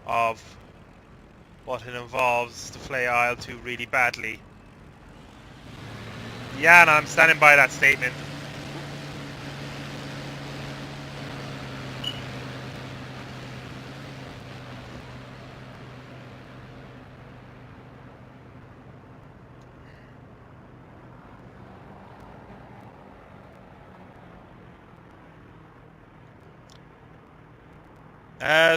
of what it involves to play IL2 really badly. Yeah, and I'm standing by that statement.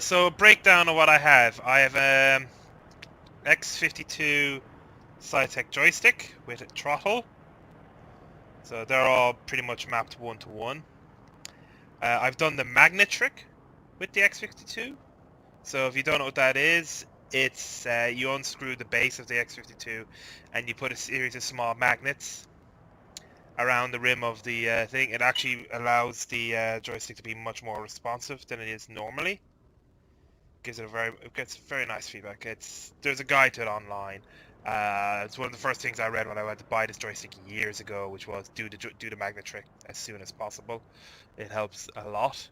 So a breakdown of what I have. I have X52 Cytec joystick with a throttle. So they're all pretty much mapped one to one. I've done the magnet trick with the X52. So if you don't know what that is, it's you unscrew the base of the X52 and you put a series of small magnets around the rim of the thing. It actually allows the joystick to be much more responsive than it is normally. It gets very nice feedback. There's a guide to it online. It's one of the first things I read when I went to buy this joystick years ago, which was do the magnet trick as soon as possible. It helps a lot.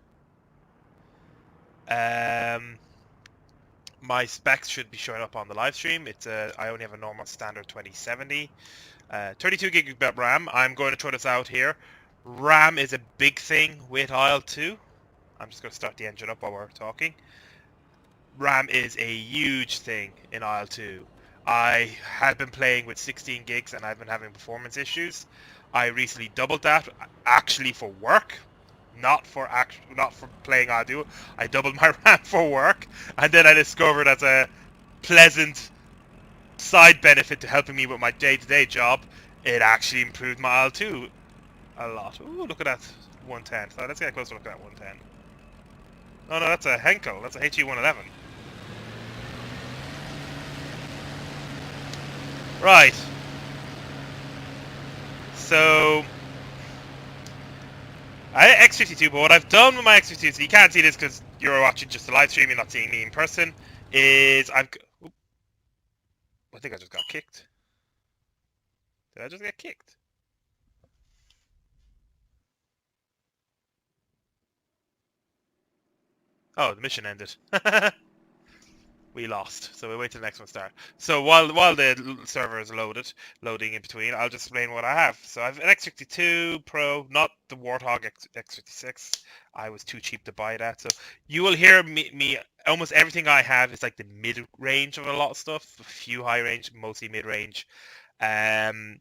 My specs should be showing up on the live stream. I only have a normal standard 2070, 32 gigabit RAM. I'm going to throw this out here. RAM is a big thing with IL2. I'm just going to start the engine up while we're talking. RAM is a huge thing in IL2. I had been playing with 16 gigs and I've been having performance issues. I recently doubled that, actually for work, not for playing IL2. I doubled my RAM for work, and then I discovered as a pleasant side benefit to helping me with my day-to-day job, it actually improved my IL2 a lot. Ooh, look at that 110. So let's get a closer look at that 110. Oh no, that's a Henkel. That's a HE111. Right. So I had X52, but what I've done with my X52, so you can't see this because you're watching just the live stream, you're not seeing me in person, is I think I just got kicked. Did I just get kicked? Oh, the mission ended. We lost, so we wait till the next one start. So while the server is loading in between, I'll just explain what I have. So I have an X52 Pro, not the Warthog X56. I was too cheap to buy that. So you will hear me almost everything I have is like the mid range of a lot of stuff. A few high range, mostly mid range. And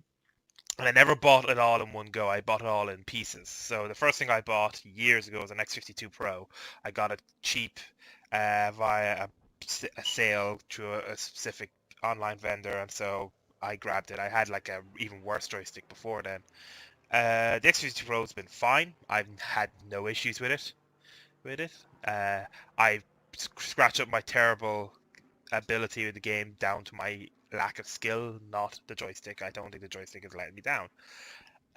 I never bought it all in one go. I bought it all in pieces. So the first thing I bought years ago was an X52 Pro. I got it cheap via a sale through a specific online vendor, and so I grabbed it. I had like a even worse joystick before then. The X52 Pro has been fine. I've had no issues with it. I scratch up my terrible ability with the game down to my lack of skill, not the joystick. I don't think the joystick is letting me down.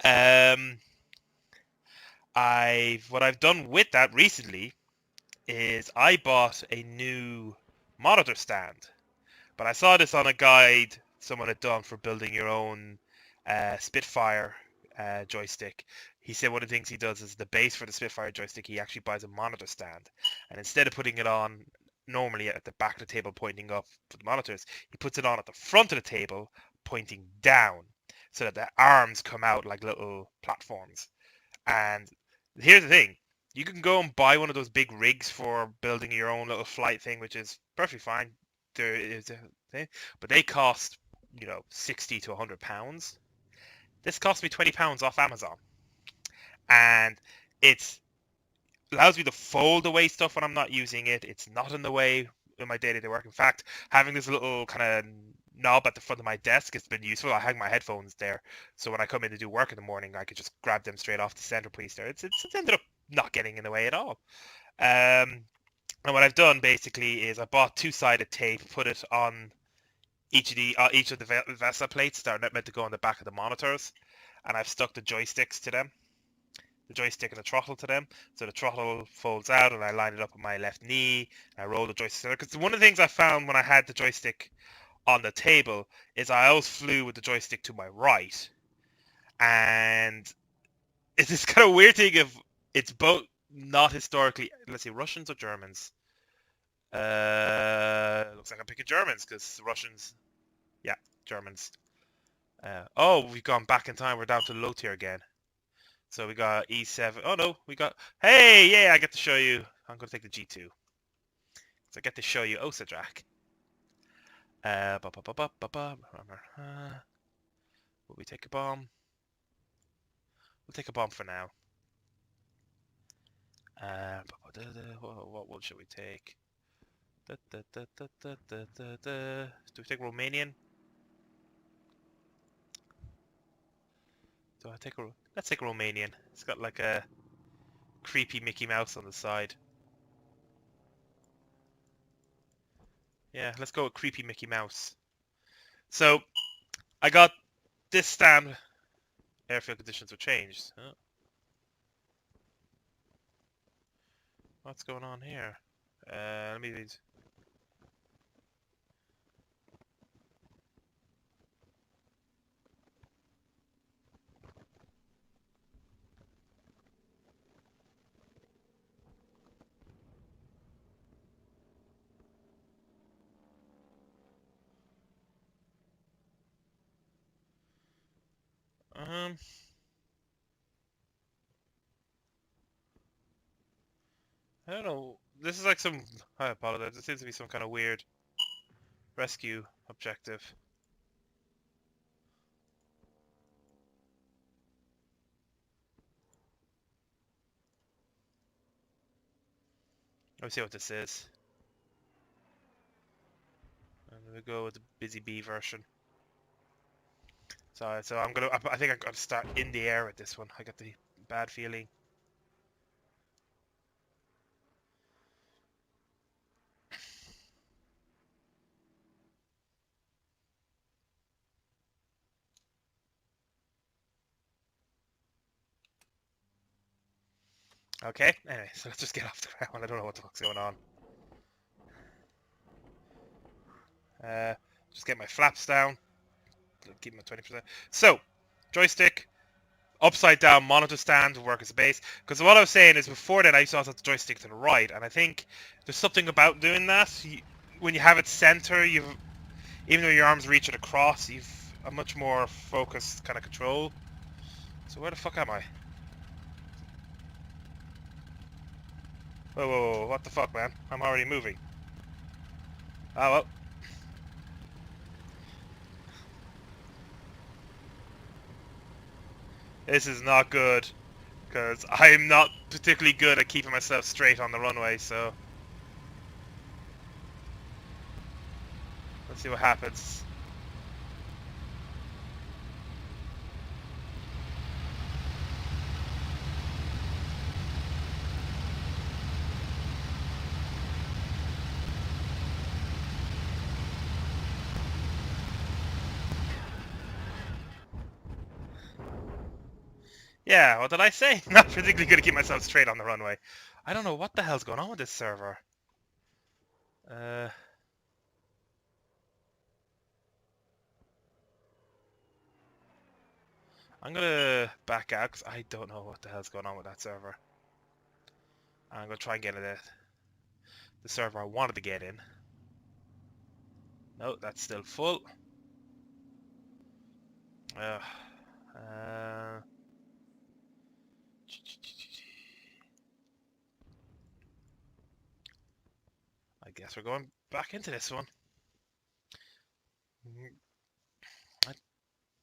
Um, what I've done with that recently is I bought a new monitor stand, but I saw this on a guide someone had done for building your own Spitfire joystick. He said one of the things he does is the base for the Spitfire joystick, he actually buys a monitor stand, and instead of putting it on normally at the back of the table pointing up for the monitors, he puts it on at the front of the table pointing down so that the arms come out like little platforms. And here's the thing. You can go and buy one of those big rigs for building your own little flight thing, which is perfectly fine. There is a thing, but they cost, 60 to £100. This cost me £20 off Amazon, and it allows me to fold away stuff when I'm not using it. It's not in the way in my day-to-day work. In fact, having this little kind of knob at the front of my desk has been useful. I hang my headphones there, so when I come in to do work in the morning, I could just grab them straight off the centerpiece there. It's ended up not getting in the way at all. And what I've done basically is I bought two-sided tape, put it on each of the VESA plates that are meant to go on the back of the monitors, and I've stuck the joysticks to them, the joystick and the throttle to them. So the throttle folds out, and I line it up with my left knee. And I roll the joystick because one of the things I found when I had the joystick on the table is I always flew with the joystick to my right, and it's this kind of weird thing of it's both not historically. Let's see, Russians or Germans. Germans, because the Russians... Yeah, Germans. Oh, we've gone back in time. We're down to low tier again. So we got E7. Oh, no, we got... Hey, yeah, I get to show you. I'm going to take the G2. So I get to show you Osadrak. Will we take a bomb? We'll take a bomb for now. What one should we take? Do we take Romanian? Do I take a... Let's take a Romanian. It's got like a creepy Mickey Mouse on the side. Yeah, let's go with creepy Mickey Mouse. So, I got this stand. Airfield conditions were changed. Huh? What's going on here? Let me read. I don't know. This is like some... I apologize. It seems to be some kind of weird rescue objective. Let me see what this is. And we go with the Busy Bee version. So I'm gonna... I think I'm gonna start in the air with this one. I got the bad feeling. Okay, anyway, so let's just get off the ground. I don't know what the fuck's going on. Just get my flaps down. Keep them at 20%. So, joystick, upside down monitor stand will work as a base. Because what I was saying is before that I used to also have the joystick to the right, and I think there's something about doing that. When you have it center, even though your arms reach it across, you've a much more focused kind of control. So where the fuck am I? Whoa, what the fuck, man? I'm already moving. Oh, well. This is not good, because I'm not particularly good at keeping myself straight on the runway, so... Let's see what happens. Yeah, what did I say? Not particularly good at keep myself straight on the runway. I don't know what the hell's going on with this server. I'm gonna back out because I don't know what the hell's going on with that server. I'm gonna try and get into the server I wanted to get in. No, that's still full. Uh, I guess we're going back into this one. I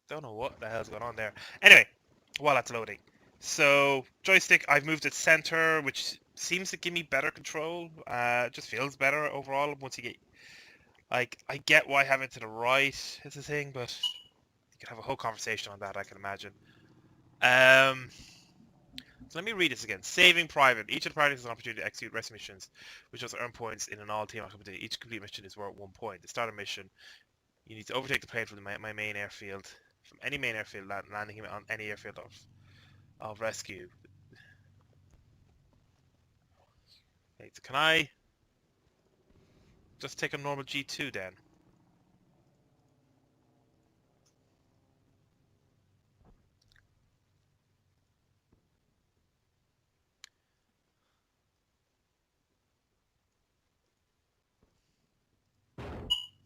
don't know what the hell's going on there. Anyway, while that's loading. So, joystick, I've moved it center, which seems to give me better control. It just feels better overall once you get... Like, I get why having it to the right is a thing, but you could have a whole conversation on that, I can imagine. So let me read this again. Saving private. Each of the parties has an opportunity to execute rescue missions, which also earn points in an all-team activity. Each complete mission is worth 1 point. To start a mission, you need to overtake the plane from my main airfield. From any main airfield, landing him on any airfield of rescue. Okay, so can I just take a normal G2 then?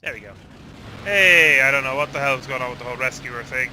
There we go. Hey, I don't know what the hell was going on with the whole rescuer thing.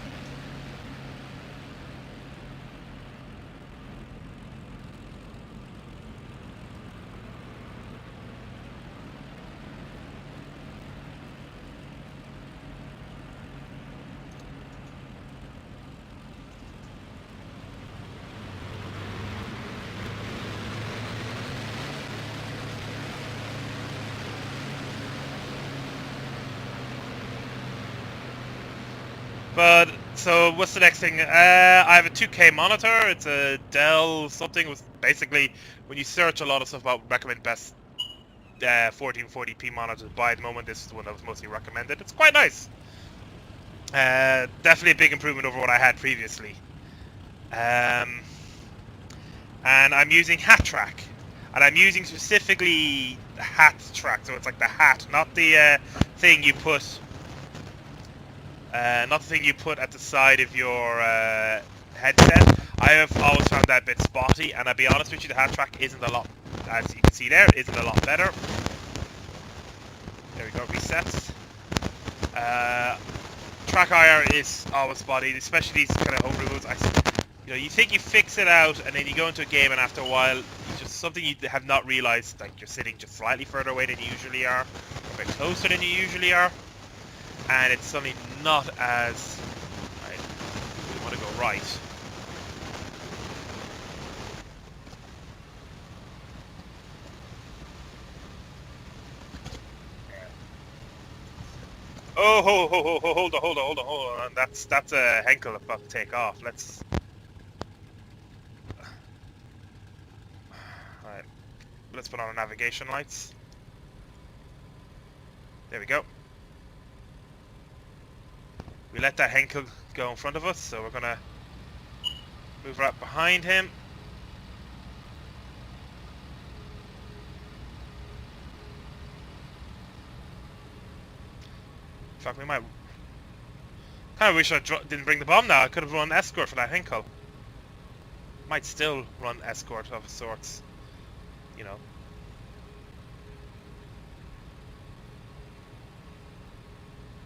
But, so what's the next thing? I have a 2K monitor. It's a Dell something. It was basically, when you search a lot of stuff about recommend best 1440p monitors to buy at the moment, this is the one that was mostly recommended. It's quite nice. Definitely a big improvement over what I had previously. And I'm using Hat Track. And I'm using specifically the hat track, so it's like the hat, not the thing you put not the thing you put at the side of your headset. I have always found that a bit spotty, and I'll be honest with you, the hat track isn't a lot, as you can see there, isn't a lot better. There we go, resets. Track IR is always spotty, especially these kind of home rules. You know, you think you fix it out, and then you go into a game, and after a while, it's just something you have not realized, like you're sitting just slightly further away than you usually are, or a bit closer than you usually are. And it's suddenly not as... Right, we want to go right. Oh, hold on. That's a Henkel about to take off. Let's... Right, let's put on our navigation lights. There we go. We let that Henkel go in front of us, so we're gonna move right behind him. In fact, we might... Kinda wish I didn't bring the bomb now. I could have run escort for that Henkel. Might still run escort of sorts, you know.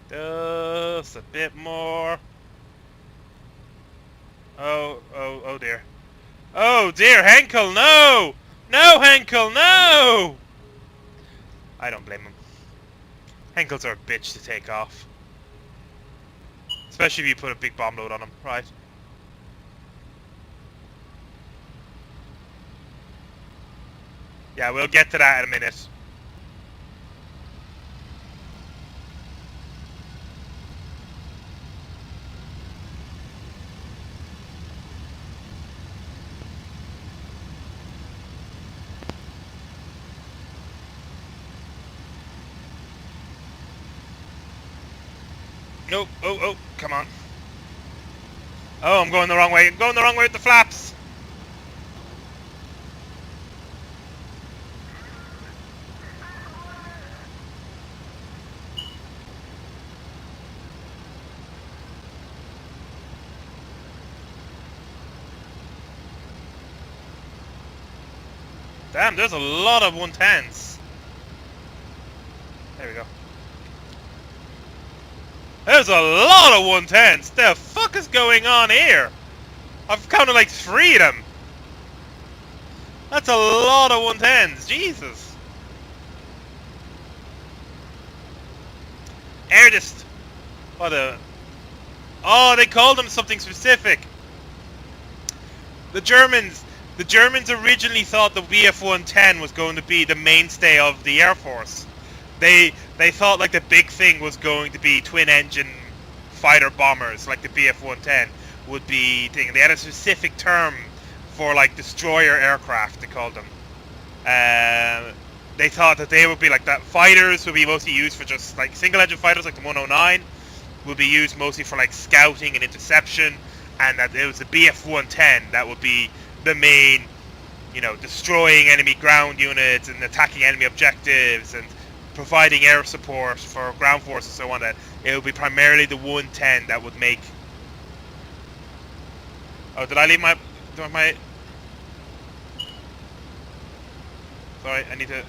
Just a bit more. Oh dear. Oh dear, Henkel, no! No, Henkel, no! I don't blame him. Henkels are a bitch to take off. Especially if you put a big bomb load on them, right? Yeah, we'll get to that in a minute. Nope. Oh, come on. Oh, I'm going the wrong way. I'm going the wrong way with the flaps. Damn, there's a lot of 110s. There we go. There's a lot of 110s. The fuck is going on here? I've counted like 3 of them. That's a lot of 110s. Jesus. Airdist. What a... Oh, they called them something specific. The Germans originally thought the VF-110 was going to be the mainstay of the Air Force. They thought like the big thing was going to be twin engine fighter bombers, like the BF-110 would be thing. They had a specific term for like destroyer aircraft, they called them. They thought that they would be like that. Fighters would be mostly used for just like single engine fighters, like the 109 would be used mostly for like scouting and interception, and that it was the BF-110 that would be the main, you know, destroying enemy ground units and attacking enemy objectives and providing air support for ground forces and so on. That it would be primarily the 110 that would make... Oh, did I leave my... Sorry, I need to...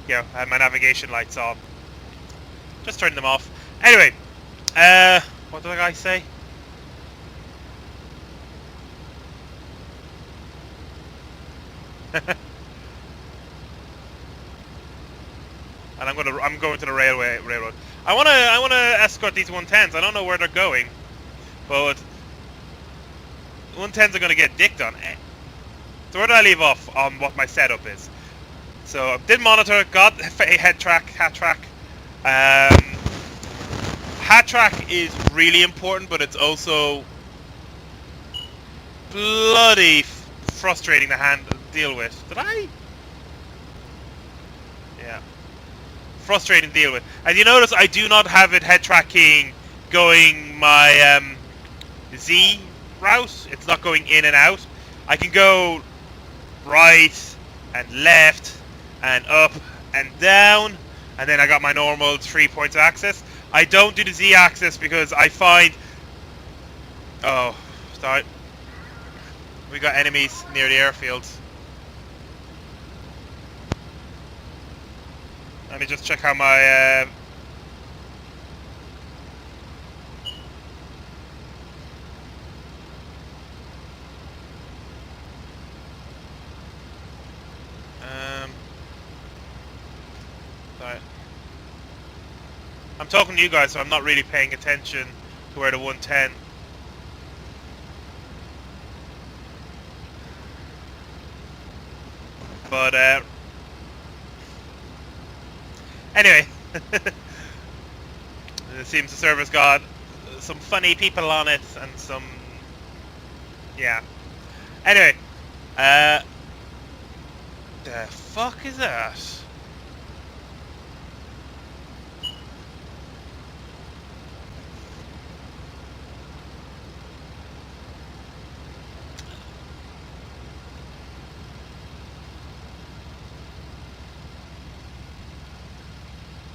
Yeah, I had my navigation lights on. Just turn them off. Anyway, what did the guy say? And I'm going to the railroad. I wanna escort these 110s. I don't know where they're going, but 110s are gonna get dicked on. So where did I leave off on what my setup is? So I did monitor, got a hat track. Hat track is really important, but it's also bloody frustrating to deal with. Did I? Yeah. Frustrating to deal with. As you notice, I do not have it head tracking going my Z route. It's not going in and out. I can go right and left and up and down, and then I got my normal 3 points of access. I don't do the Z axis because I find... Oh, sorry. We got enemies near the airfields. Let me just check how my... sorry. I'm talking to you guys, so I'm not really paying attention to where the 110... But, anyway, it seems the server's got some funny people on it and some... Yeah. Anyway, the fuck is that?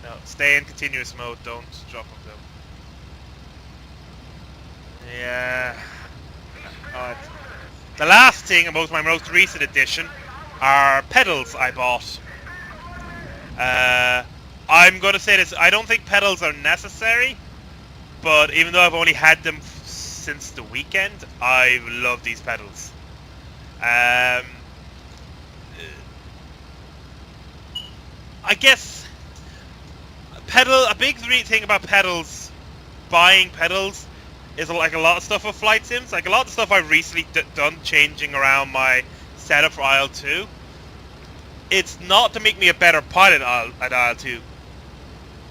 No, stay in continuous mode, don't drop them down. Yeah. Alright. The last thing about my most recent addition are pedals I bought. I'm going to say this, I don't think pedals are necessary, but even though I've only had them since the weekend, I love these pedals. I guess a big thing about pedals, buying pedals, is like a lot of stuff with flight sims. Like a lot of stuff I've recently done changing around my setup for IL2. It's not to make me a better pilot at IL2.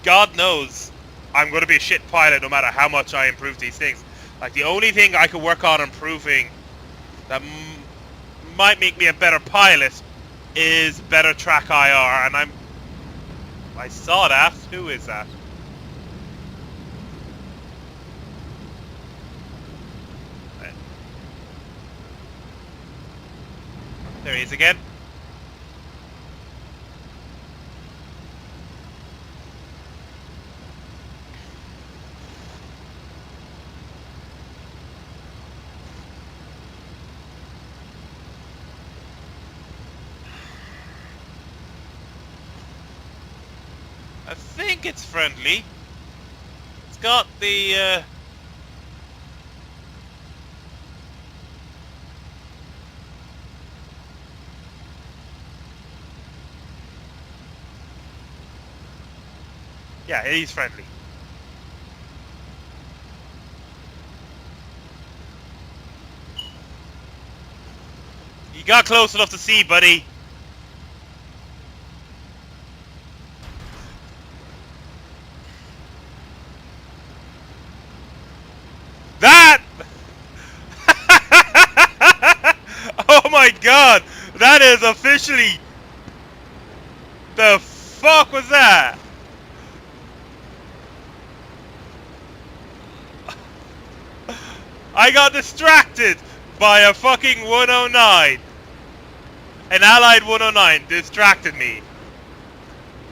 God knows I'm going to be a shit pilot no matter how much I improve these things. Like the only thing I could work on improving that might make me a better pilot is better track IR, and I saw that. Who is that? There he is again. I think it's friendly. It's got the yeah, he's friendly. You got close enough to see, buddy. That! Oh my god! That is officially... The fuck was that? I got distracted by a fucking 109. An allied 109 distracted me.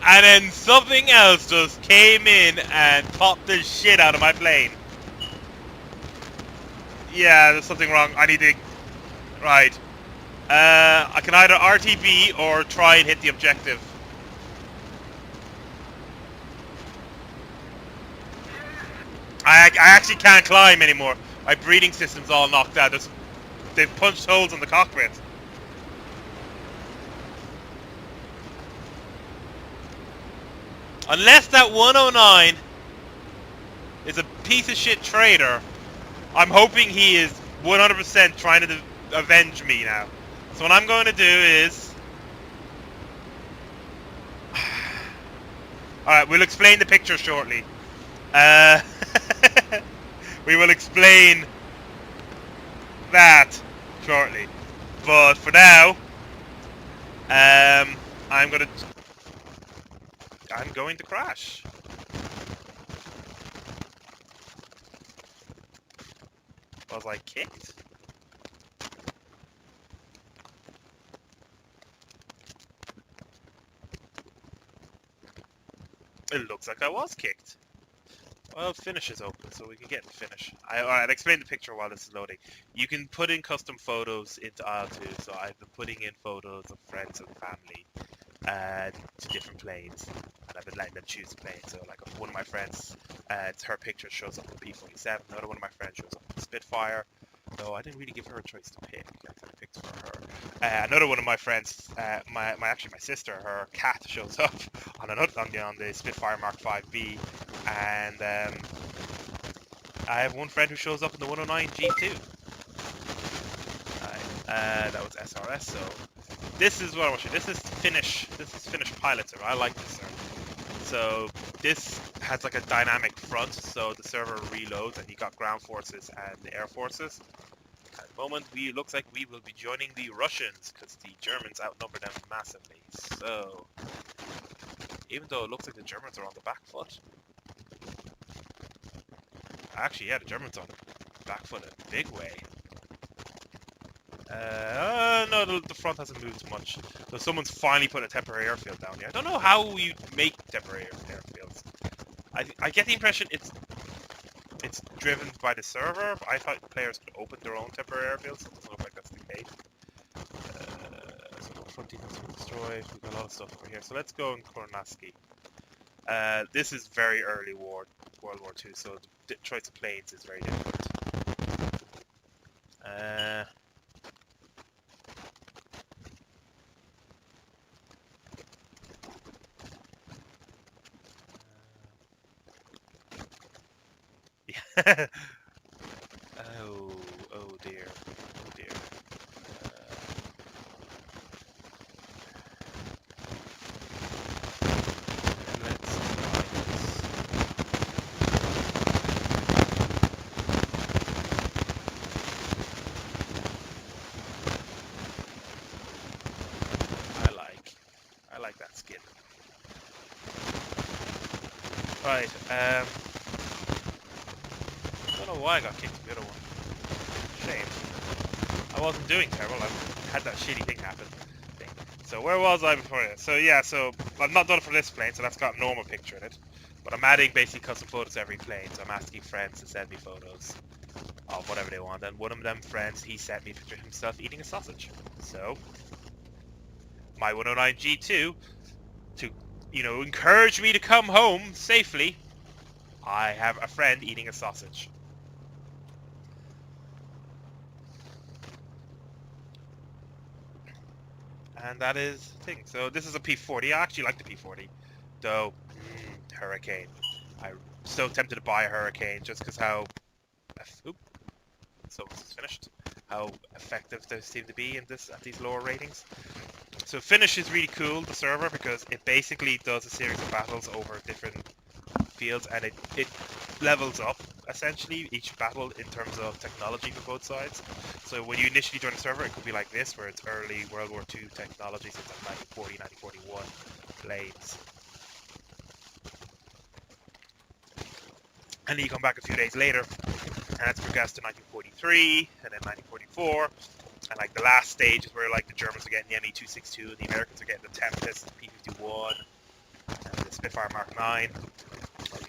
And then something else just came in and popped the shit out of my plane. Yeah, there's something wrong. I need to... Right. I can either RTB or try and hit the objective. I actually can't climb anymore. My breathing system's all knocked out. They've punched holes in the cockpit. Unless that 109 is a piece of shit traitor, I'm hoping he is 100% trying to avenge me now. So what I'm going to do is... Alright, we'll explain the picture shortly. We will explain that shortly. But for now, I'm going to crash. Was I kicked? It looks like I was kicked. Well, finish is open, so we can get the finish. Alright, I'll explain the picture while this is loading. You can put in custom photos into IL2, so I've been putting in photos of friends and family to different planes, and I've been letting them choose a plane. So, like, one of my friends, her picture shows up on P-47, another one of my friends shows up on Spitfire. No, I didn't really give her a choice to pick. I kind of picked for her. Another one of my friends, my sister, her cat shows up on the Spitfire Mark 5B, and I have one friend who shows up in the 109 G2. That was SRS. So this is what I want to show. This is Finnish. This is Finnish pilot server. I like this server. So this has like a dynamic front, so the server reloads, and you got ground forces and the air forces. At the moment, looks like we will be joining the Russians because the Germans outnumber them massively. So even though it looks like the Germans are on the back foot, actually, yeah, the Germans are on the back foot in a big way. No, the front hasn't moved much. So someone's finally put a temporary airfield down here. I don't know how you make temporary airfields. I get the impression it's driven by the server. I thought players could open their own temporary airfields. It doesn't look like that's the case. So the front defense was destroyed. We've got a lot of stuff over here. So let's go in Kornaski. This is very early World War II, so the choice of planes is very different. Oh dear, oh dear. Let's try this. I like that skin. Right, I don't know why I got kicked to the other one. Shame. I wasn't doing terrible, I had that shitty thing happen. So where was I before this? So yeah, so I've not done it for this plane, so that's got a normal picture in it. But I'm adding basically custom photos to every plane, so I'm asking friends to send me photos of whatever they want. And one of them friends, he sent me a picture of himself eating a sausage. So, my 109 G2, to, encourage me to come home safely, I have a friend eating a sausage. And that is the thing. So this is a P40. I actually like the P40. Though, Hurricane. I'm so tempted to buy a Hurricane just because how... Oop. So it's finished. How effective they seem to be in this at these lower ratings. So Finish is really cool, the server, because it basically does a series of battles over different fields, and it levels up essentially each battle in terms of technology for both sides. So when you initially join a server, it could be like this, where it's early World War II technology, so it's like 1940, 1941 planes. And then you come back a few days later, and it's progressed to 1943, and then 1944, and like the last stage is where like the Germans are getting the ME-262, the Americans are getting the Tempest, the P-51, and the Spitfire Mark 9.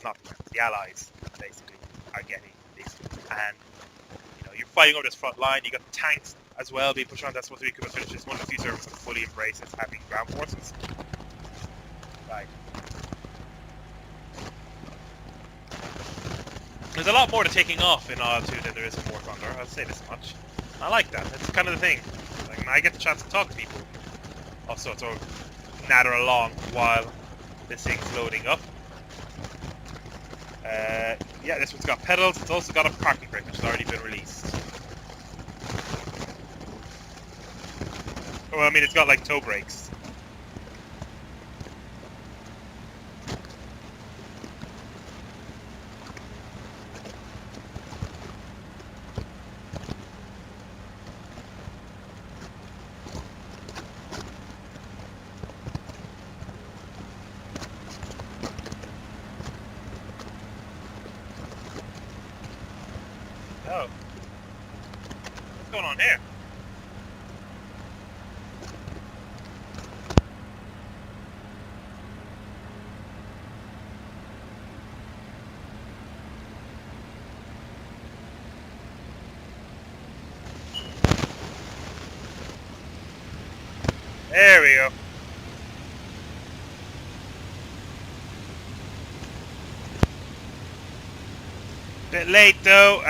Not the Allies, basically, are getting these. And, you're fighting over this front line, you got the tanks as well being pushed on. That's what the equipment finishes. One of the few servers that fully embraces having ground forces. Right. There's a lot more to taking off in IL2 than there is in War Thunder, I'll say this much. I like that, that's kind of the thing. Like, I get the chance to talk to people. Also, sort of natter along while this thing's loading up. Yeah, this one's got pedals, it's also got a parking brake, which has already been released. Well, I mean, it's got like toe brakes. Oh. What's going on here? There we go. Bit late though.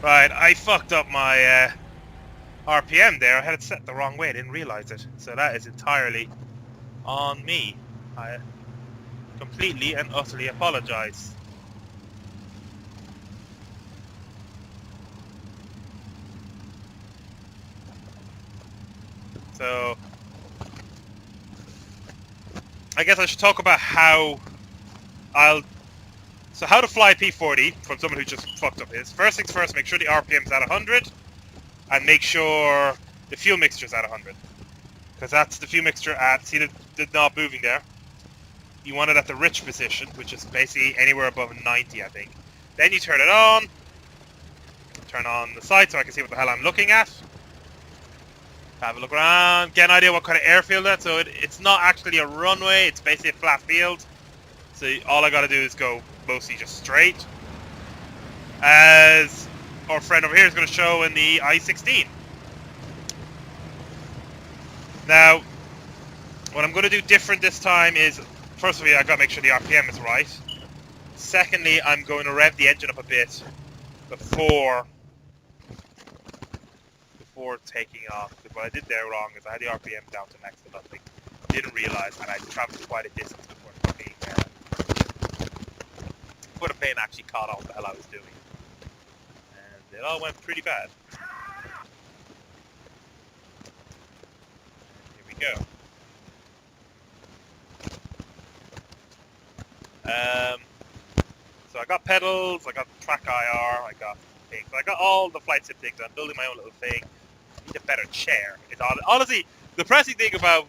Right, I fucked up my RPM there. I had it set the wrong way. I didn't realize it. So that is entirely on me. I completely and utterly apologize. So I guess I should talk about how how to fly P40 from someone who just fucked up his. First things first, make sure the RPM's at 100 and make sure the fuel mixture's at 100. Because that's the fuel mixture at, see the knob moving there? You want it at the rich position, which is basically anywhere above 90, I think. Then you turn it on. Turn on the sight so I can see what the hell I'm looking at. Have a look around, get an idea what kind of airfield that's. So it's not actually a runway, it's basically a flat field. So all I gotta do is go mostly just straight. As our friend over here is going to show in the I-16. Now, what I'm going to do different this time is, first of all, I've got to make sure the RPM is right. Secondly, I'm going to rev the engine up a bit before taking off. What I did there wrong is I had the RPM down to next to nothing. Didn't realize, and I traveled quite a distance before the plane actually caught on what the hell I was doing. And it all went pretty bad. And here we go. So I got pedals, I got track IR, I got things. I got all the flight sim things. I'm building my own little thing. I need a better chair. It's honestly, the depressing thing about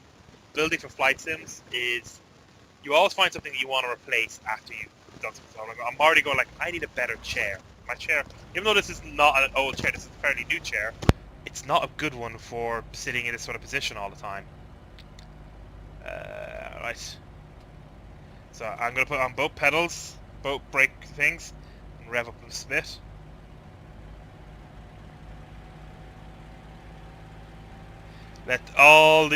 building for flight sims is you always find something that you want to replace after you've done something. So I'm already going like, I need a better chair. My chair, even though this is not an old chair, this is a fairly new chair, it's not a good one for sitting in this sort of position all the time. Right. So I'm going to put on both pedals, both brake things, and rev up a bit. Oh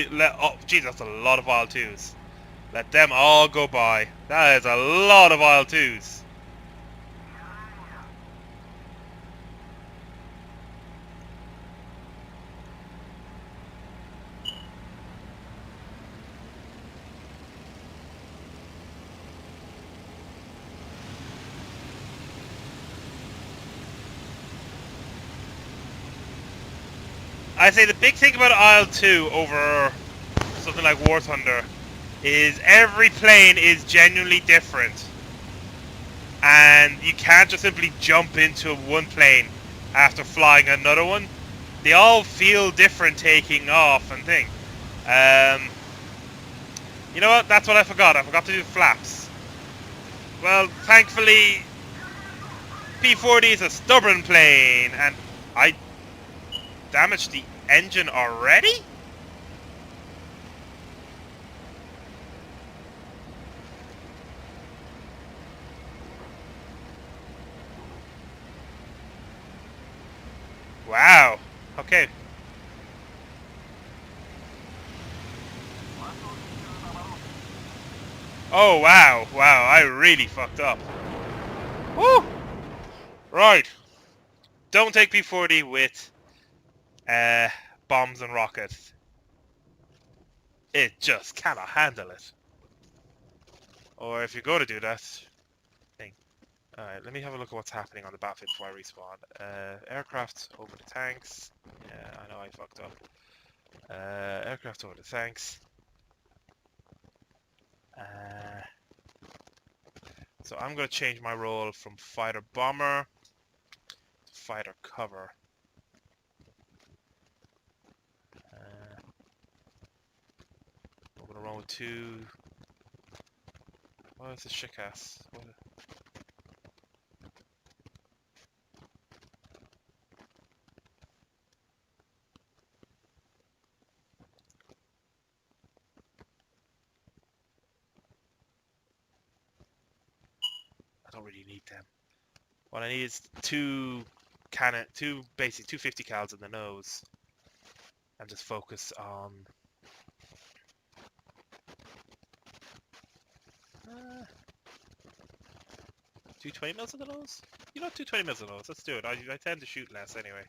geez, that's a lot of IL2s. Let them all go by. That is a lot of IL2s. I say the big thing about IL2 over something like War Thunder is every plane is genuinely different. And you can't just simply jump into one plane after flying another one. They all feel different taking off and thing. You know what? That's what I forgot. I forgot to do flaps. Well, thankfully, P40 is a stubborn plane, and I damaged the engine already? Wow. Okay. Oh, wow. Wow, I really fucked up. Woo! Right. Don't take P40 with bombs and rockets. It just cannot handle it. Or if you're going to do that, thing. Alright, let me have a look at what's happening on the battlefield before I respawn. Aircraft over the tanks. Yeah, I know I fucked up. Aircraft over the tanks. So I'm going to change my role from fighter bomber to fighter cover. We're going to run with two. Oh, it's a shit ass. I don't really need them. What I need is basically 250 cals in the nose, and just focus on 220 mils in the nose. You know, 220 mils in the nose. Let's do it. I tend to shoot less anyway.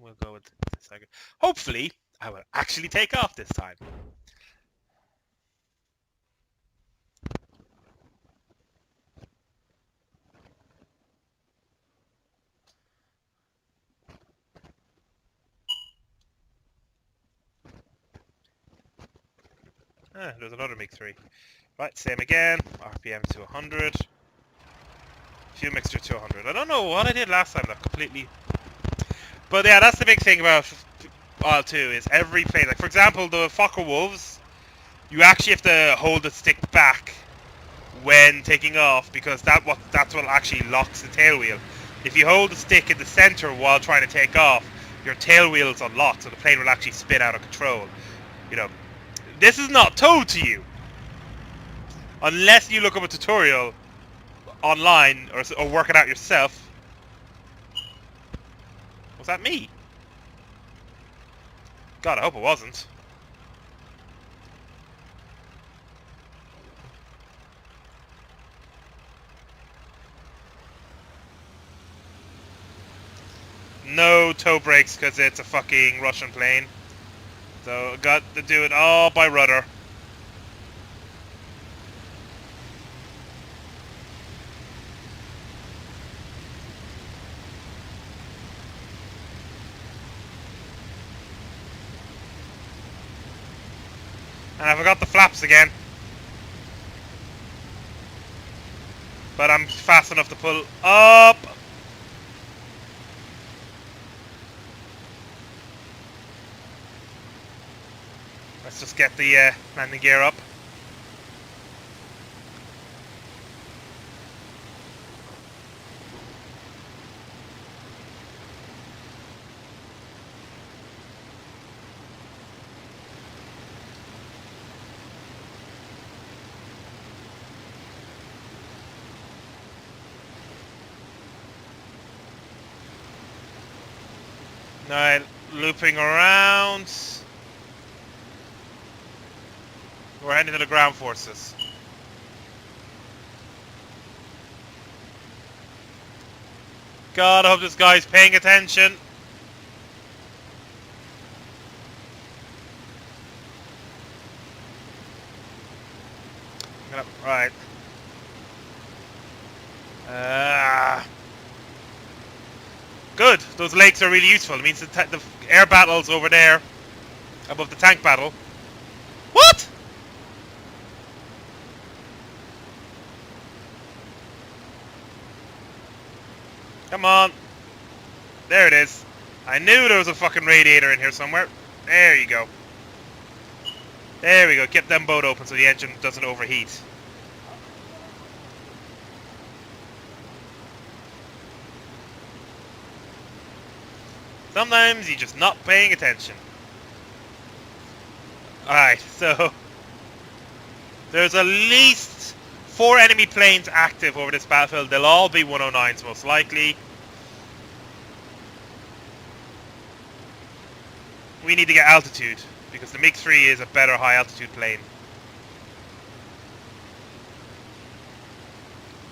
We'll go with this. Hopefully, I will actually take off this time. There's another MiG-3. Right, same again. RPM to 100. Fuel mixture to 100. I don't know what I did last time that completely... But yeah, that's the big thing about IL2 is every plane. Like, for example, the Fokker Wolves, you actually have to hold the stick back when taking off because that's what actually locks the tail wheel. If you hold the stick in the center while trying to take off, your tail wheel's unlocked, so the plane will actually spin out of control. You know, this is not told to you unless you look up a tutorial online or work it out yourself. Was that me? God, I hope it wasn't. No toe brakes because it's a fucking Russian plane. So got to do it all by rudder. And I forgot the flaps again. But I'm fast enough to pull up. Let's just get the landing gear up. Now looping around. We're heading to the ground forces. God, I hope this guy's paying attention. Right. Good. Those lakes are really useful. It means the air battle's over there, above the tank battle. What? Come on. There it is. I knew there was a fucking radiator in here somewhere. There you go. There we go. Keep them both open so the engine doesn't overheat. Sometimes you're just not paying attention. Alright, so there's at least 4 enemy planes active over this battlefield. They'll all be 109s most likely. We need to get altitude because the MiG-3 is a better high altitude plane.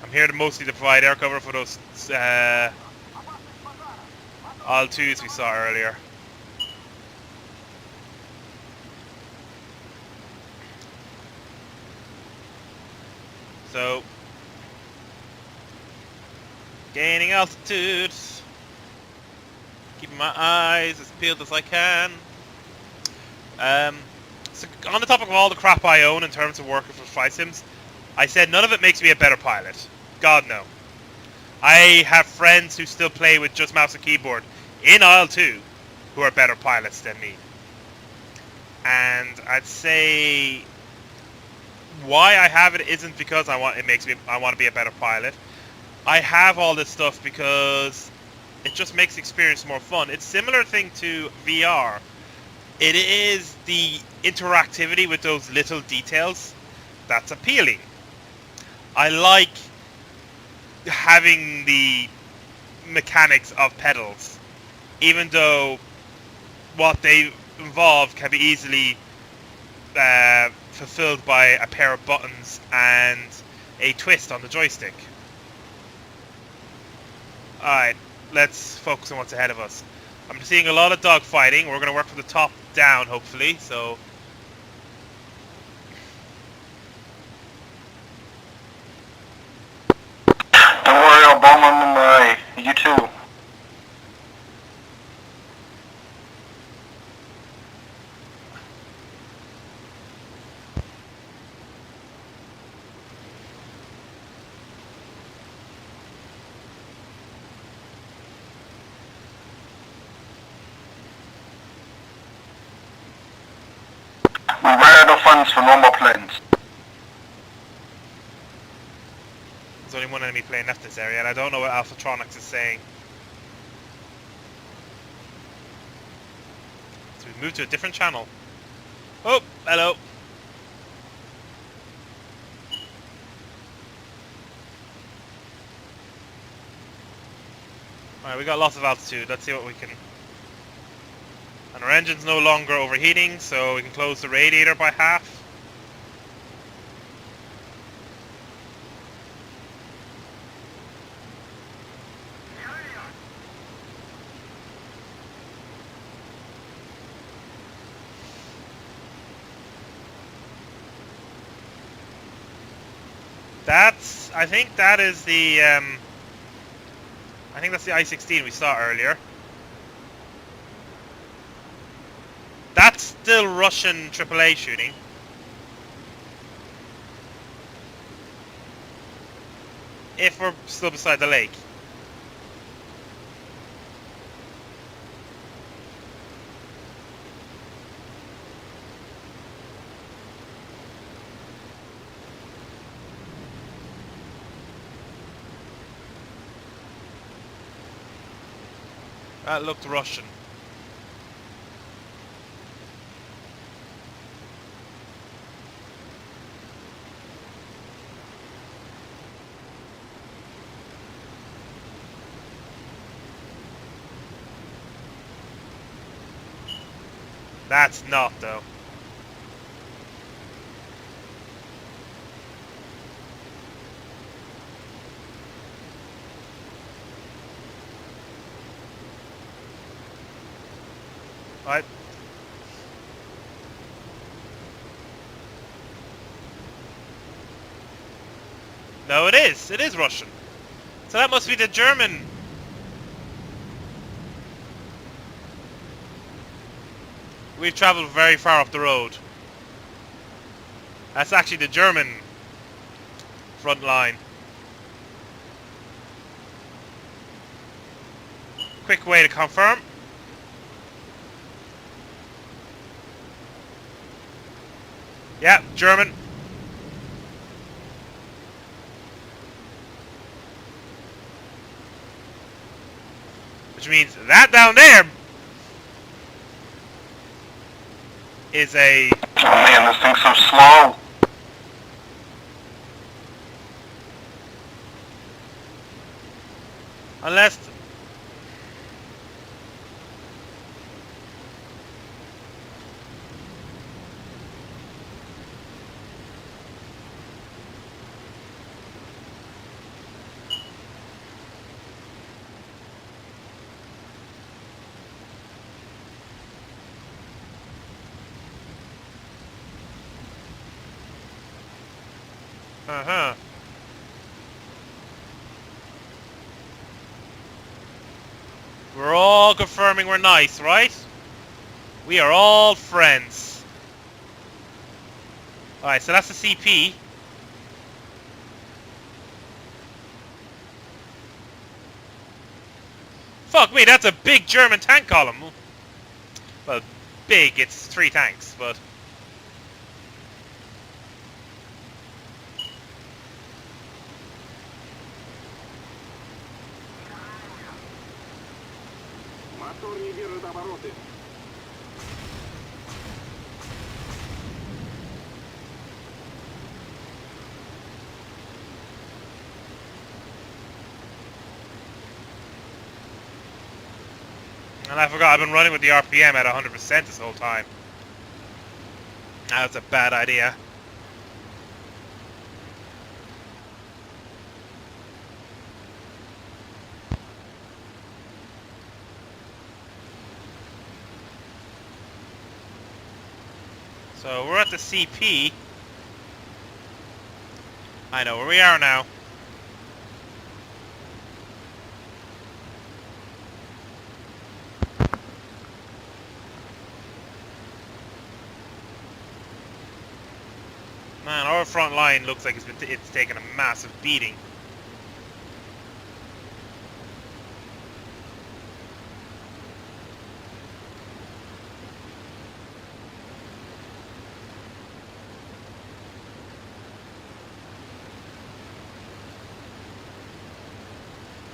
I'm here mostly to provide air cover for those IL2s we saw earlier. So, gaining altitude. Keeping my eyes as peeled as I can. So on the topic of all the crap I own in terms of working for flight sims, I said none of it makes me a better pilot. God, no. I have friends who still play with just mouse and keyboard in IL2 who are better pilots than me. And I'd say why I have it isn't because I want to be a better pilot. I have all this stuff because it just makes the experience more fun. It's a similar thing to VR. It is the interactivity with those little details that's appealing. I like having the mechanics of pedals, even though what they involve can be easily fulfilled by a pair of buttons and a twist on the joystick. Alright, let's focus on what's ahead of us. I'm seeing a lot of dogfighting. We're going to work from the top down, hopefully, so... Don't worry, I'll bomb on my U2. We ran out of funds for normal planes. There's only one enemy plane left this area, and I don't know what Alphatronics is saying. So we've moved to a different channel. Oh, hello. Alright, we got lots of altitude. Let's see what we can... And our engine's no longer overheating, so we can close the radiator by half. I think that is the, I think that's the I-16 we saw earlier. That's still Russian AAA shooting. If we're still beside the lake. That looked Russian. That's not, though. Right. No, it is. It is Russian. So that must be the German. We've traveled very far up the road. That's actually the German front line. Quick way to confirm. Yeah, German. Which means that down there is a... Oh man, this thing's so slow. Unless... Uh-huh. We're all confirming we're nice, right? We are all friends. Alright, so that's the CP. Fuck me, that's a big German tank column. Well, big, it's 3 tanks, but... And I forgot, I've been running with the RPM at 100% this whole time. That's a bad idea. So we're at the CP. I know where we are now. Man, our front line looks like it's taken a massive beating.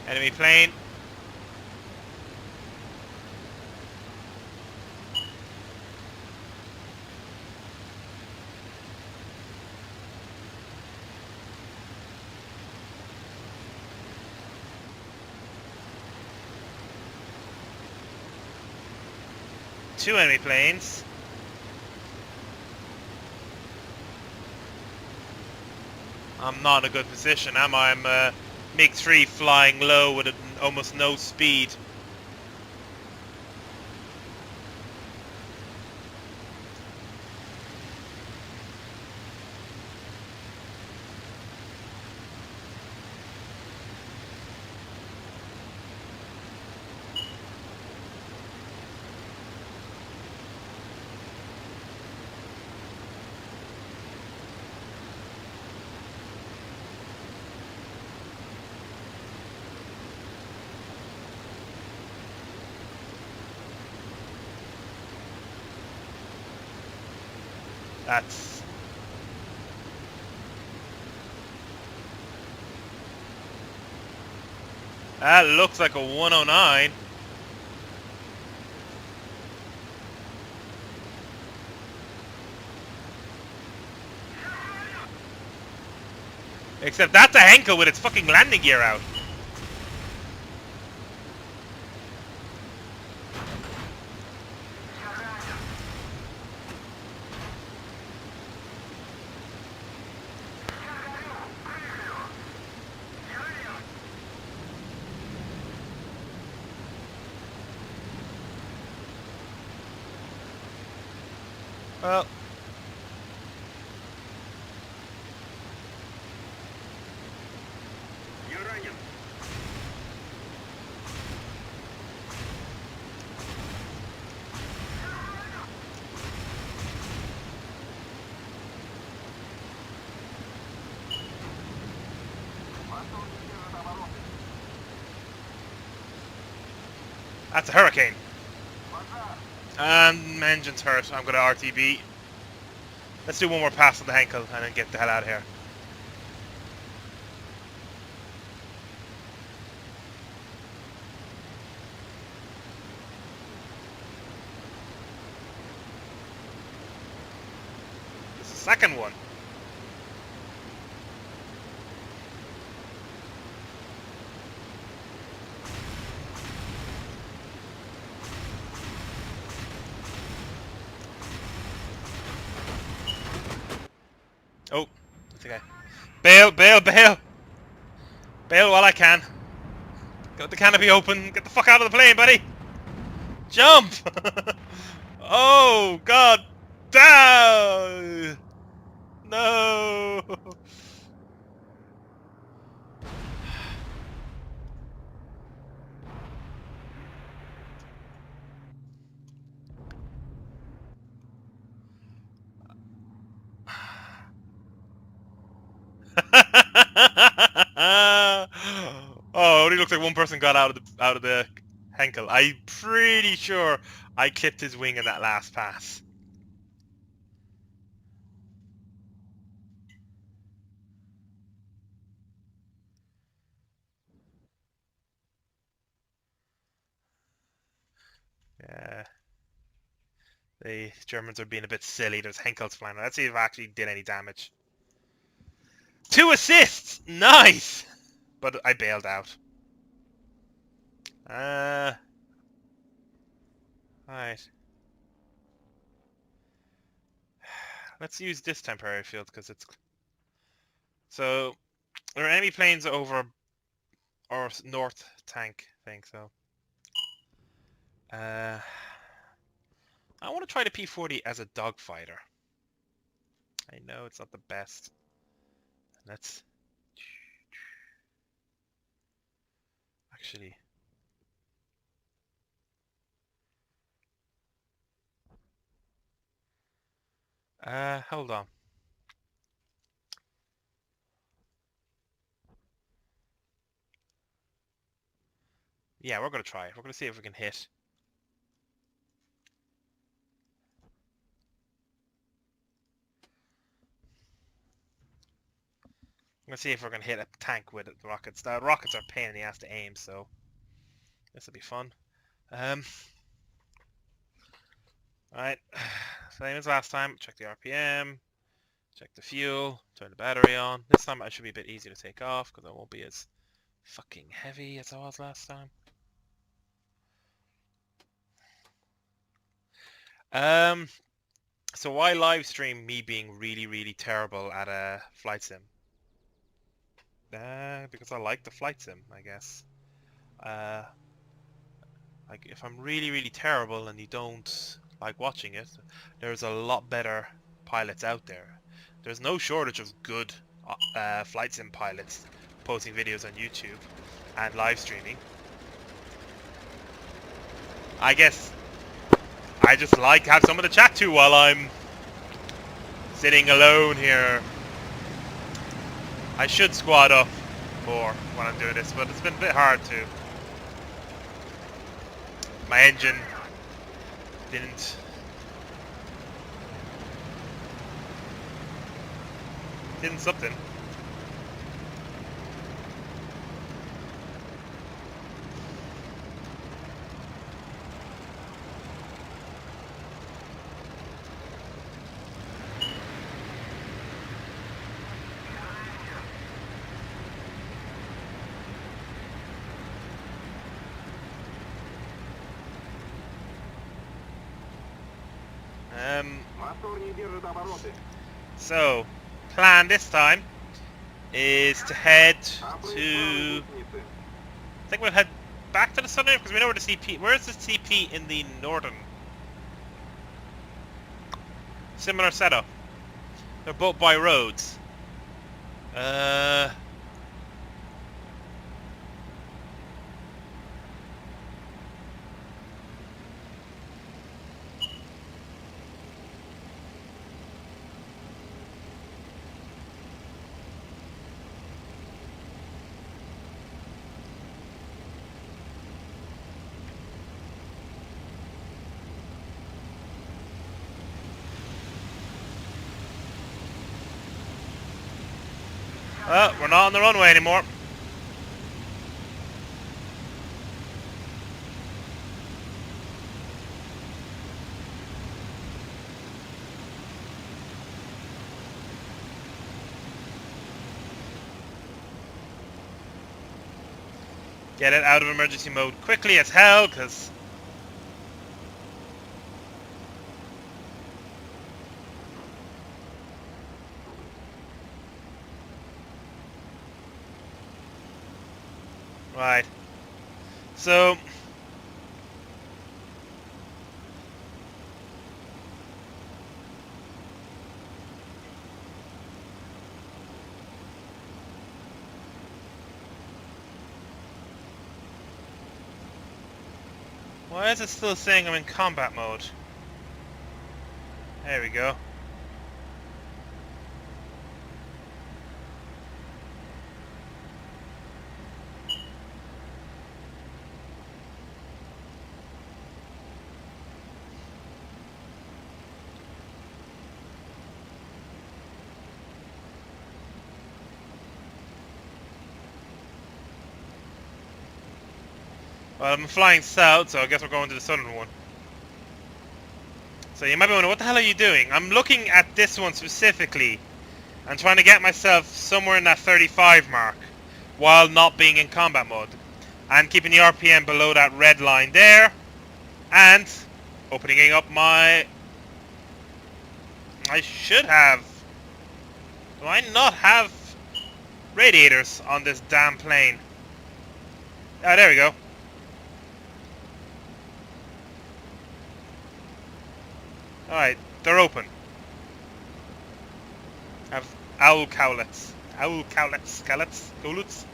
Enemy plane. Two enemy planes. I'm not in a good position, am I? I'm MiG-3 flying low with almost no speed. That's... That looks like a 109. Except that's a Henkel with its fucking landing gear out. Well... That's a Hurricane. And engine's hurt. I'm going to RTB. Let's do one more pass on the Henkel and then get the hell out of here. This is the second one. Oh, that's okay. Bail, bail, bail! Bail while I can. Got the canopy open. Get the fuck out of the plane, buddy! Jump! Oh, god damn! No! and got out of the Henkel. I'm pretty sure I clipped his wing in that last pass. Yeah. The Germans are being a bit silly. There's Henkels flying. Let's see if I actually did any damage. 2 assists! Nice! But I bailed out. Right. Let's use this temporary field because it's... So, there are enemy planes over our north tank thing, so... I want to try the P-40 as a dogfighter. I know it's not the best. Let's... Actually... hold on. Yeah, we're going to try it. We're going to see if we can hit. I'm going to see if we're going to hit a tank with the rockets. The rockets are a pain in the ass to aim, so this will be fun. Alright, same as last time. Check the RPM, check the fuel, turn the battery on. This time it should be a bit easier to take off because I won't be as fucking heavy as I was last time. So why live stream me being really, really terrible at a flight sim? Because I like the flight sim, I guess. Like, if I'm really, really terrible and you don't like watching it, there's a lot better pilots out there. There's no shortage of good flight sim pilots posting videos on YouTube and live streaming. I guess I just like to have someone to chat to while I'm sitting alone here. I should squad up more when I'm doing this, but it's been a bit hard to. My engine didn't something. So, plan this time is to head to... I think we'll head back to the southern because we know where the CP... Where's the CP in the northern? Similar setup. They're both by roads. Well, we're not on the runway anymore. Get it out of emergency mode quickly as hell, because... Right. So... Why is it still saying I'm in combat mode? There we go. Well, I'm flying south, so I guess we're going to the southern one. So you might be wondering, what the hell are you doing? I'm looking at this one specifically and trying to get myself somewhere in that 35 mark while not being in combat mode. And keeping the RPM below that red line there. And opening up my... I should have... Do I not have radiators on this damn plane? Ah, there we go. Alright, they're open. Have owl cowlets. Owl cowlets? Cowlets?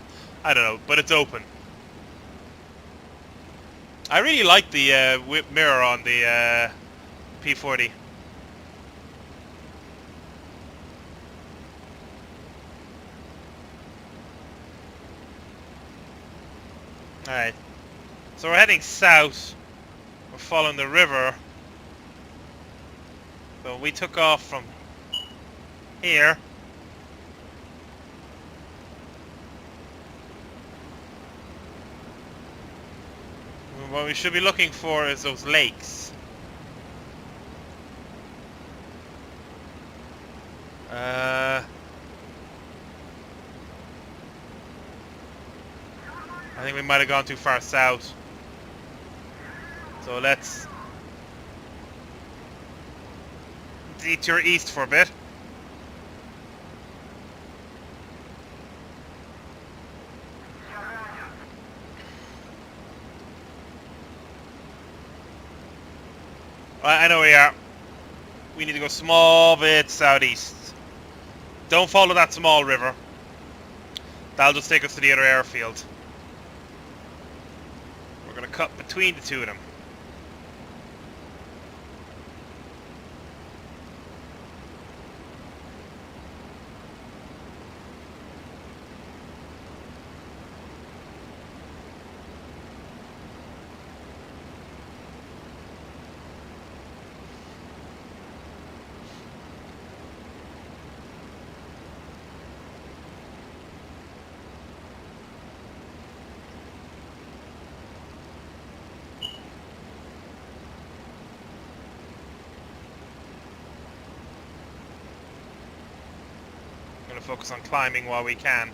I don't know, but it's open. I really like the whip mirror on the P40. Alright. So we're heading south. We're following the river. So we took off from here. What we should be looking for is those lakes. I think we might have gone too far south. So let's detour east for a bit. I know where we are. We need to go small bit southeast. Don't follow that small river. That'll just take us to the other airfield. We're going to cut between the two of them. Focus on climbing while we can.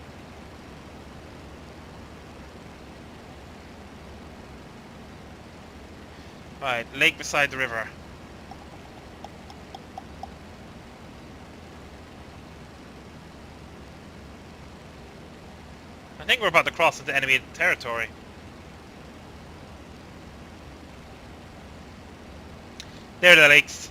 Right, lake beside the river. I think we're about to cross into enemy territory. There are the lakes.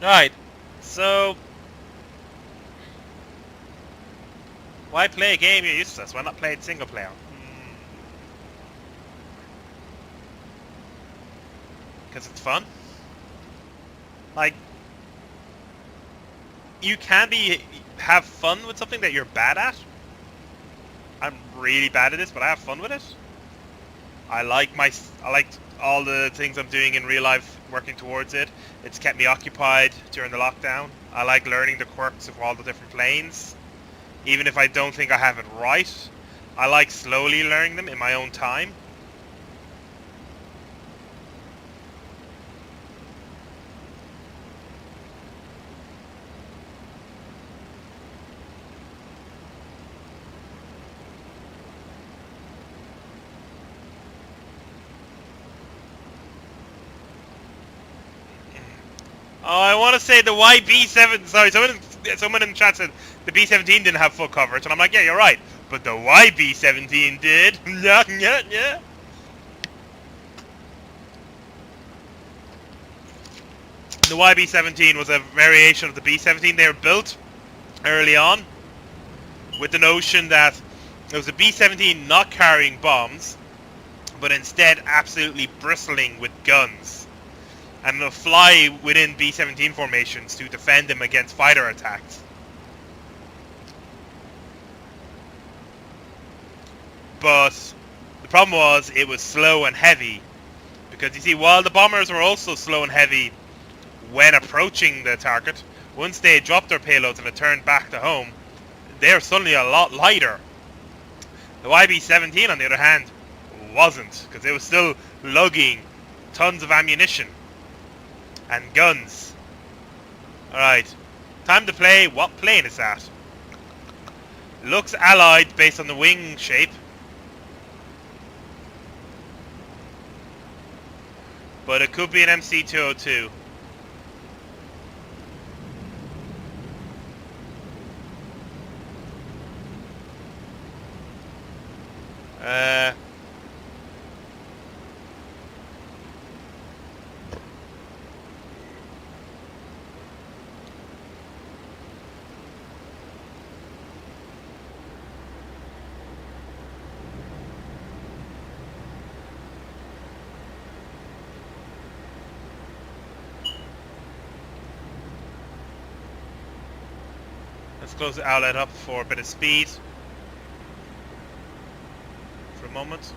Right, so why play a game you're useless? Why not play it single player? Because it's fun. Like, you can have fun with something that you're bad at. I'm really bad at this, but I have fun with it. I like all the things I'm doing in real life, working towards it. It's kept me occupied during the lockdown. I like learning the quirks of all the different planes. Even if I don't think I have it right, I like slowly learning them in my own time. Oh, I want to say the YB7. Sorry, someone in the chat said the B-17 didn't have full coverage, and I'm like, yeah, you're right. But the YB-17 did. Yeah, yeah, yeah. The YB-17 was a variation of the B-17. They were built early on with the notion that it was a B-17 not carrying bombs, but instead absolutely bristling with guns. And they'll fly within B-17 formations to defend them against fighter attacks. But the problem was it was slow and heavy Because you see, while the bombers were also slow and heavy when approaching the target, once they dropped their payloads and returned back to home, they're suddenly a lot lighter. The YB-17, on the other hand, wasn't, because it was still lugging tons of ammunition and guns. Alright, time to play. What plane is that? Looks allied based on the wing shape, but it could be an MC-202. Let's close the outlet up for a bit of speed for a moment.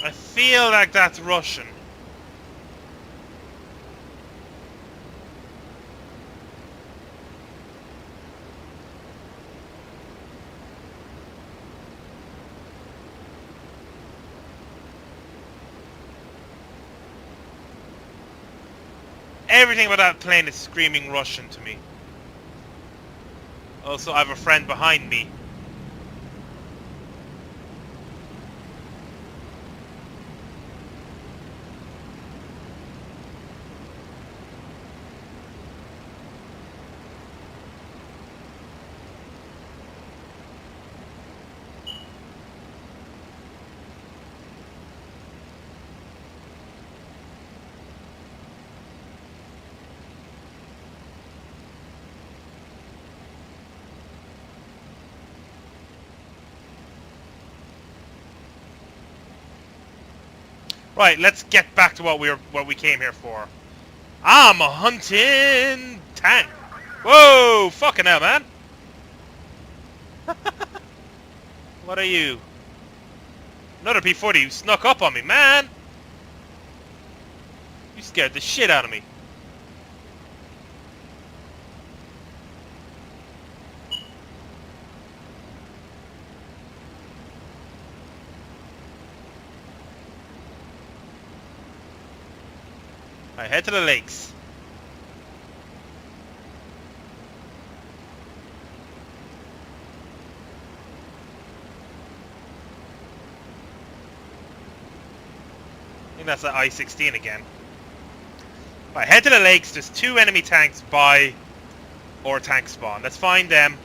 I feel like that's Russian. Everything about that plane is screaming Russian to me. Also, I have a friend behind me. Right, let's get back to what we came here for. I'm a hunting tank. Whoa, fucking hell, man. What are you? Another P-40. You snuck up on me, man. You scared the shit out of me. I head to the lakes. I think that's the I-16 again. Right, head to the lakes. There's 2 enemy tanks by our tank spawn. Let's find them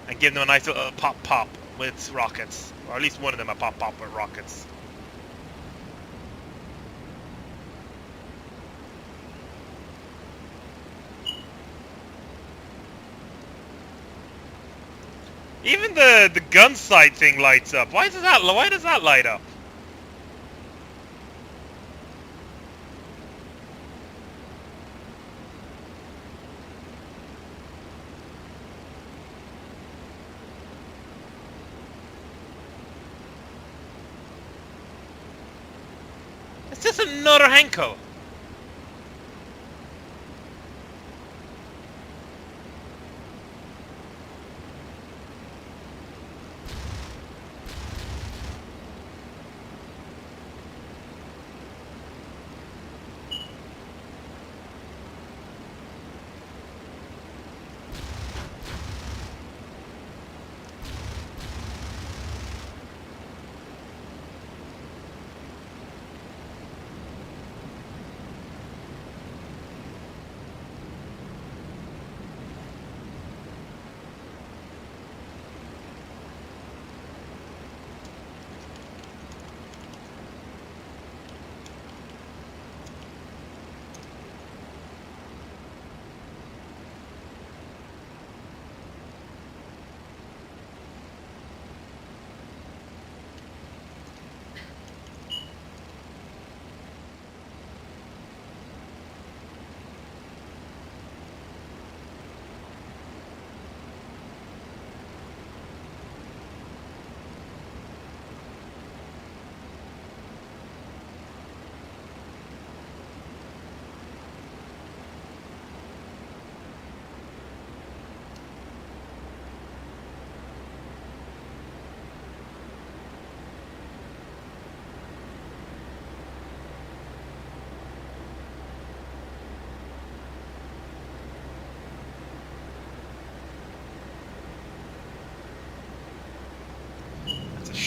and give them a nice little pop with rockets. Or at least one of them a pop with rockets. Even the gun sight thing lights up. Why does that light up? It's just another Henkel.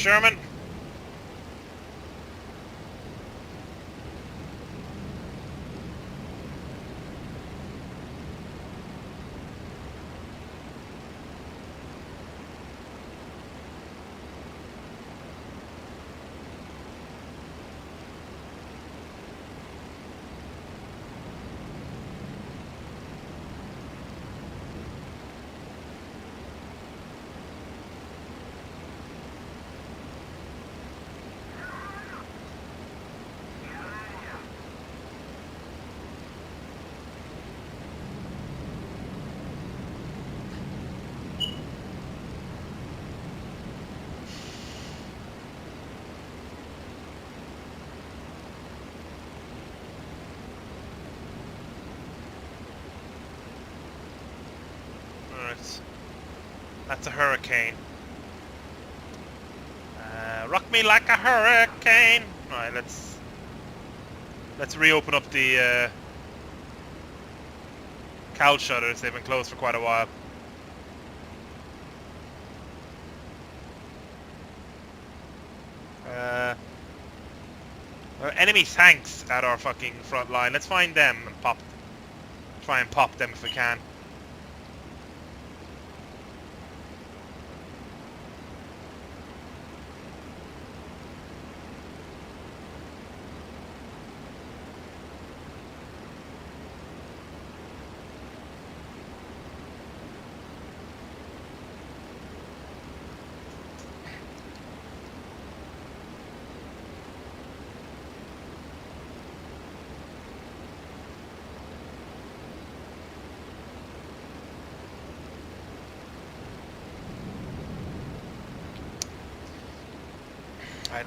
Sherman. Alright. That's a hurricane. Rock me like a hurricane. Alright, let's reopen up the cow shutters. They've been closed for quite a while. There are enemy tanks at our fucking front line. Let's find them and try and pop them if we can.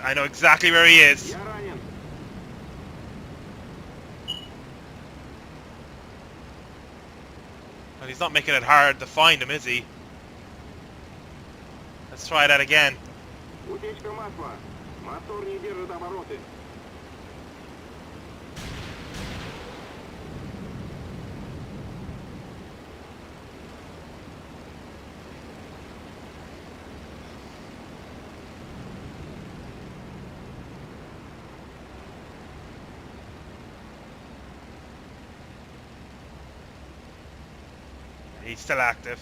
I know exactly where he is. And he's not making it hard to find him, is he? Let's try that again. He's still active.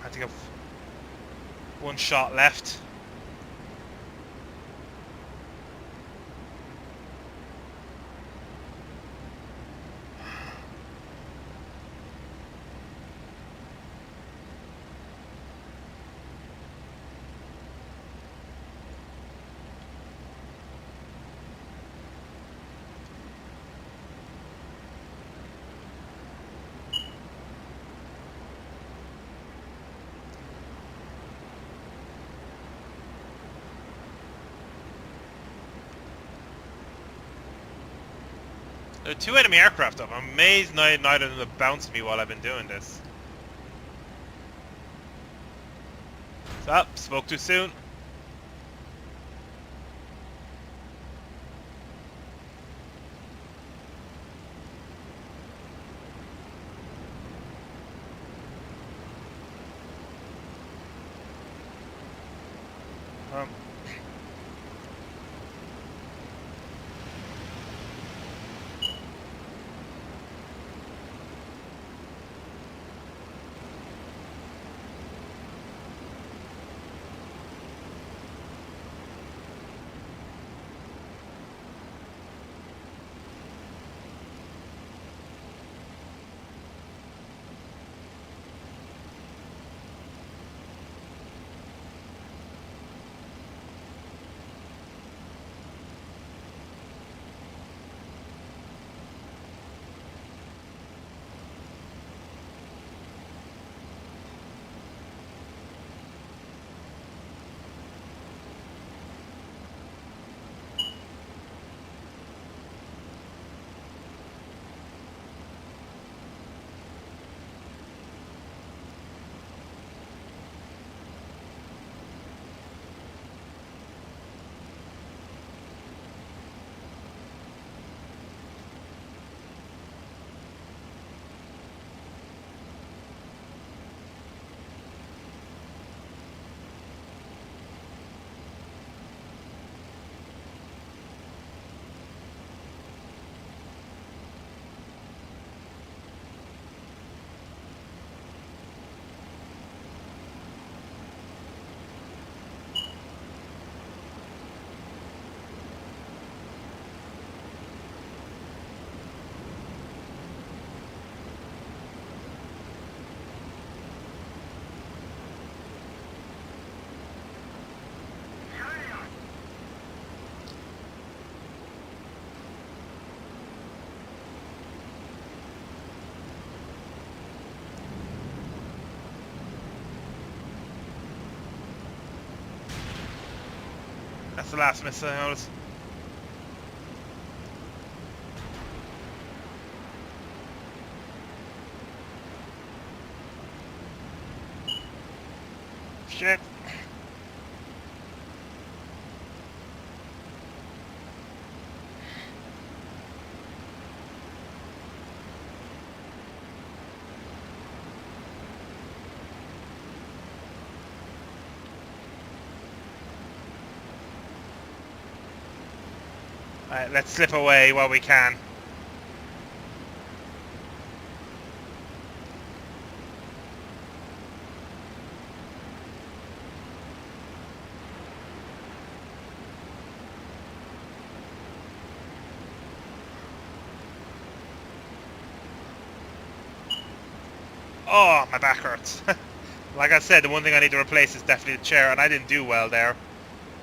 I think I've one shot left. There are two enemy aircraft up. I'm amazed neither of them have bounced me while I've been doing this. So, spoke too soon. the last missile I noticed. Shit. Alright, let's slip away while we can. Oh, my back hurts. Like I said, the one thing I need to replace is definitely the chair, and I didn't do well there.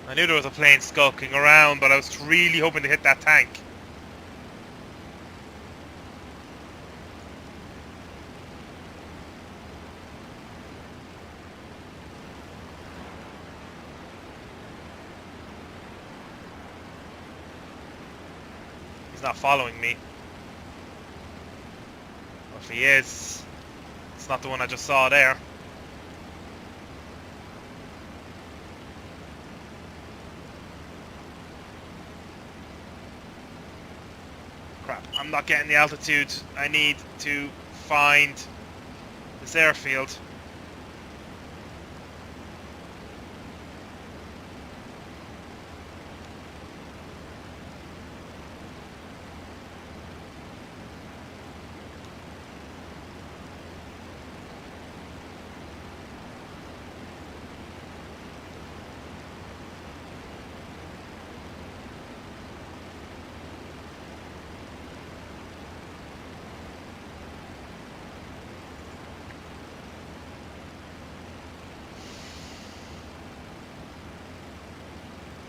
I knew there was a plane skulking around, but I was really hoping to hit that tank. He's not following me. Or if he is, it's not the one I just saw there. Crap, I'm not getting the altitude I need to find this airfield.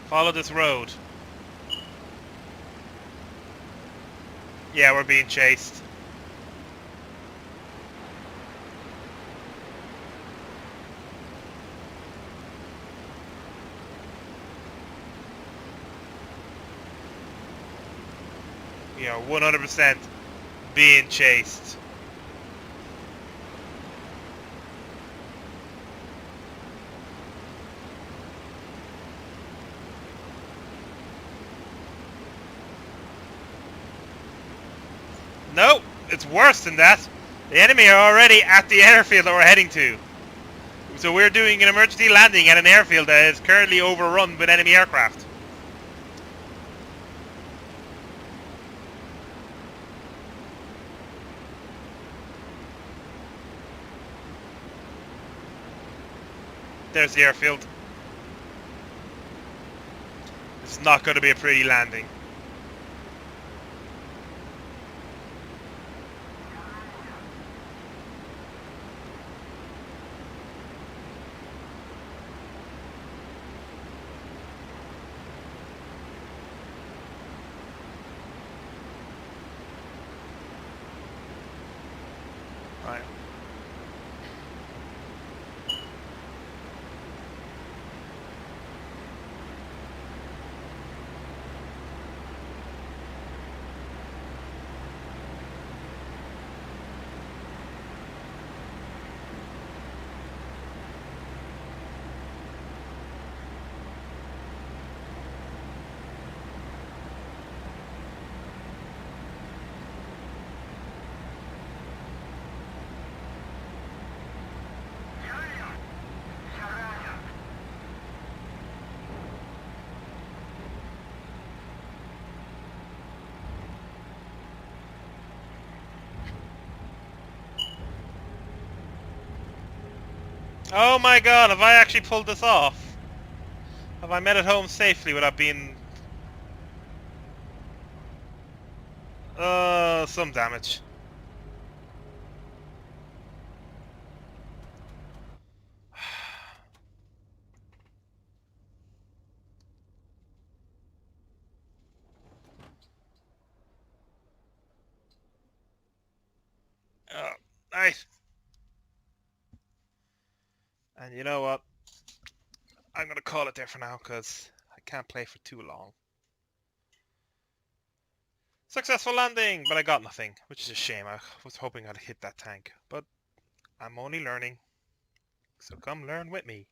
Follow this road. Yeah, we're being chased. We are 100% being chased. No, it's worse than that. The enemy are already at the airfield that we're heading to. So we're doing an emergency landing at an airfield that is currently overrun with enemy aircraft. There's the airfield. It's not going to be a pretty landing. Right. Oh my god, have I actually pulled this off? Have I made it home safely without being... some damage. Oh, nice. And you know what? I'm gonna call it there for now, because I can't play for too long. Successful landing, but I got nothing, which is a shame. I was hoping I'd hit that tank, but I'm only learning. So come learn with me.